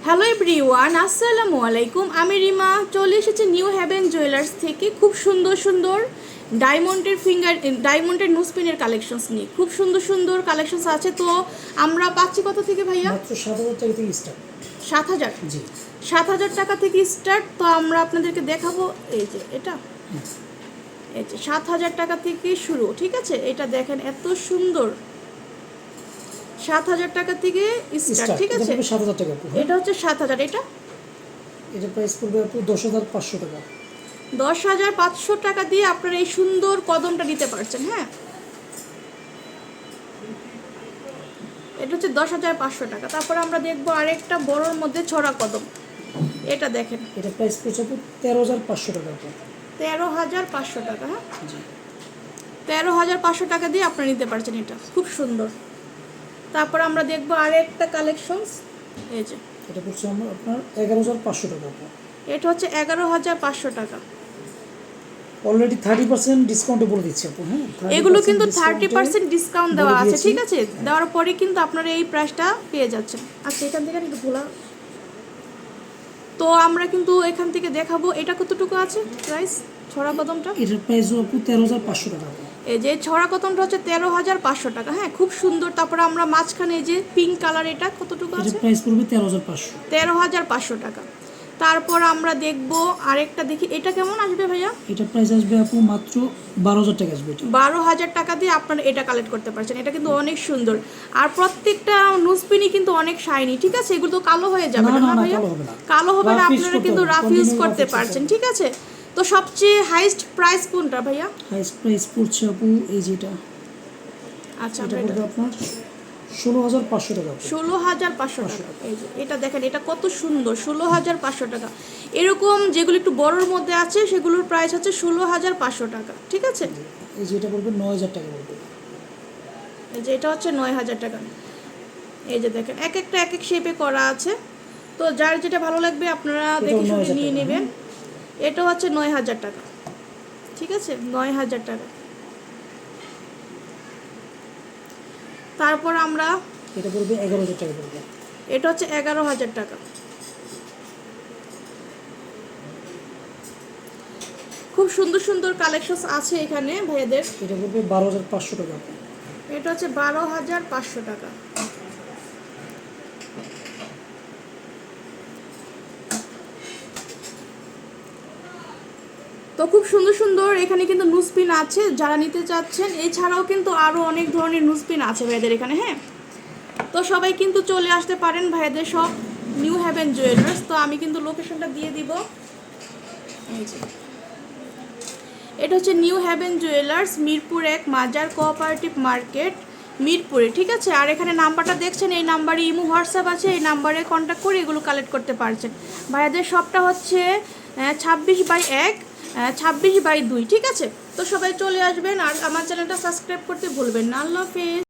Hello everyone, আসসালামু আলাইকুম। আমি রিমা চলে এসেছি নিউ হেভেন জুয়েলার্স থেকে খুব সুন্দর সুন্দর ডায়মন্ডের নোজপিনের কালেকশনস নিয়ে। খুব সুন্দর সুন্দর কালেকশনস আছে। তো আমরা পাচ্ছি কত থেকে ভাইয়া? মাত্র 7,000 টাকা থেকে স্টার্ট। 7,000? জি, 7,000 টাকা থেকে স্টার্ট। তো আমরা আপনাদেরকে দেখাবো এই যে এটা, এই যে 7,000 টাকা থেকে শুরু। ঠিক আছে, এটা দেখেন এত সুন্দর। 7,000 টাকা থেকে স্টার্ট। ঠিক আছে, 7,000 টাকা। এটা হচ্ছে 7,000। এটা প্রাইস পড়বে আপু 10,500 টাকা। 10,500 টাকা দিয়ে আপনারা এই সুন্দর কদমটা নিতে পারছেন। হ্যাঁ, এটা হচ্ছে 10,500 টাকা। তারপরে আমরা দেখবো আরেকটা বড়োর মধ্যে ছড়া কদম। এটা দেখেন, এটা প্রাইস পড়ছে আপু 13,500 টাকা। 13,500 টাকা। হ্যাঁ, জি, 13,500 টাকা দিয়ে আপনারা নিতে পারছেন। এটা খুব সুন্দর। তারপর আমরা দেখবো আরেকটা কালেকশনস। এই যে এটা পড়ছে আপনার 11,500 টাকা আপু। এটা হচ্ছে 11,500 টাকা। অলরেডি 30% ডিসকাউন্টে বলে দিচ্ছি আপু। হ্যাঁ, এগুলো কিন্তু 30% ডিসকাউন্ট দেওয়া আছে। ঠিক আছে, দেওয়ার পরে কিন্তু আপনারা এই প্রাইসটা পেয়ে যাচ্ছেন। আচ্ছা, এখান থেকে একটু ভোলা। তো আমরা কিন্তু এখান থেকে দেখাবো এটা কতটুকু আছে প্রাইস ছড়া কদমটা। এটার প্রাইস আপু 13,500 টাকা। এই যে ছড়া কদমটা হচ্ছে 13,500 টাকা। হ্যাঁ, খুব সুন্দর। তারপরে আমরা মাঝখানে এই যে পিঙ্ক কালার, এটা কতটুকু আছে? এটার প্রাইস পড়বে 13,500। 13,500 টাকা। তারপর আমরা দেখবো আরেকটা, দেখি এটা কেমন আসবে ভাইয়া। এটা প্রাইস আসবে আপু মাত্র 12,000 টাকা আসবে। 12,000 টাকা দিয়ে আপনারা এটা কালেক্ট করতে পারছেন। এটা কিন্তু অনেক সুন্দর। আর প্রত্যেকটা নোজপিনই কিন্তু অনেক শাইনি। ঠিক আছে, এগুলো তো কালো হয়ে যাবে না ভাইয়া? কালো হবে না, আপনারা কিন্তু রাফ ইউজ করতে পারছেন। ঠিক আছে, তো সবচেয়ে হাইস্ট প্রাইস কোনটা ভাইয়া? হাইস্ট প্রাইস পড়ছে আপু এই যেটা। আচ্ছা, এটা পড়বে আপনার 16,500 টাকা। 16,500 টাকা। এই যে এটা দেখেন, এটা কত সুন্দর। 16,500 টাকা। এরকম যেগুলো একটু বড়োর মধ্যে আছে সেগুলোর প্রাইস হচ্ছে 16,500 টাকা। ঠিক আছে, এই যে এটা পড়বে 9,000 টাকা পড়বে। এই যে এটা হচ্ছে 9,000 টাকা। এই যে দেখেন এক একটা এক এক শেপে করা আছে। তো যার যেটা ভালো লাগবে আপনারা দেখে শুনে নিয়ে নেবেন। এটা হচ্ছে 9,000 টাকা। ঠিক আছে, 9,000 টাকা। তারপর আমরা এটা পড়বে 11,000 টাকা পড়বে। এটা হচ্ছে 11,000 টাকা। খুব সুন্দর সুন্দর কালেকশন আছে এখানে ভাইয়াদের। এটা পড়বে 12,500 টাকা। এটা হচ্ছে 12,500 টাকা। তো খুব সুন্দর সুন্দর এখানে কিন্তু নুজপিন আছে যারা নিতে চাচ্ছেন। এছাড়াও কিন্তু আরও অনেক ধরনের নুজপিন আছে ভাইয়াদের এখানে। হ্যাঁ, তো সবাই কিন্তু চলে আসতে পারেন ভাইয়াদের সব নিউ হেভেন জুয়েলার্স। তো আমি কিন্তু লোকেশনটা দিয়ে দিব। এই যে এটা হচ্ছে নিউ হেভেন জুয়েলার্স, মিরপুর 1, মাজার কোঅপারেটিভ মার্কেট, মিরপুরে। ঠিক আছে, আর এখানে নাম্বারটা দেখছেন, এই নাম্বারে ইমো হোয়াটসঅ্যাপ আছে, এই নাম্বারে কন্ট্যাক্ট করে এগুলো কালেক্ট করতে পারছেন। ভাইয়াদের শপটা হচ্ছে 26/1, 26/2। ঠিক আছে, তো সবাই চলে আসবেন। আর আমার চ্যানেলটা সাবস্ক্রাইব করতে ভুলবেন না। আল্লাহ হাফেজ।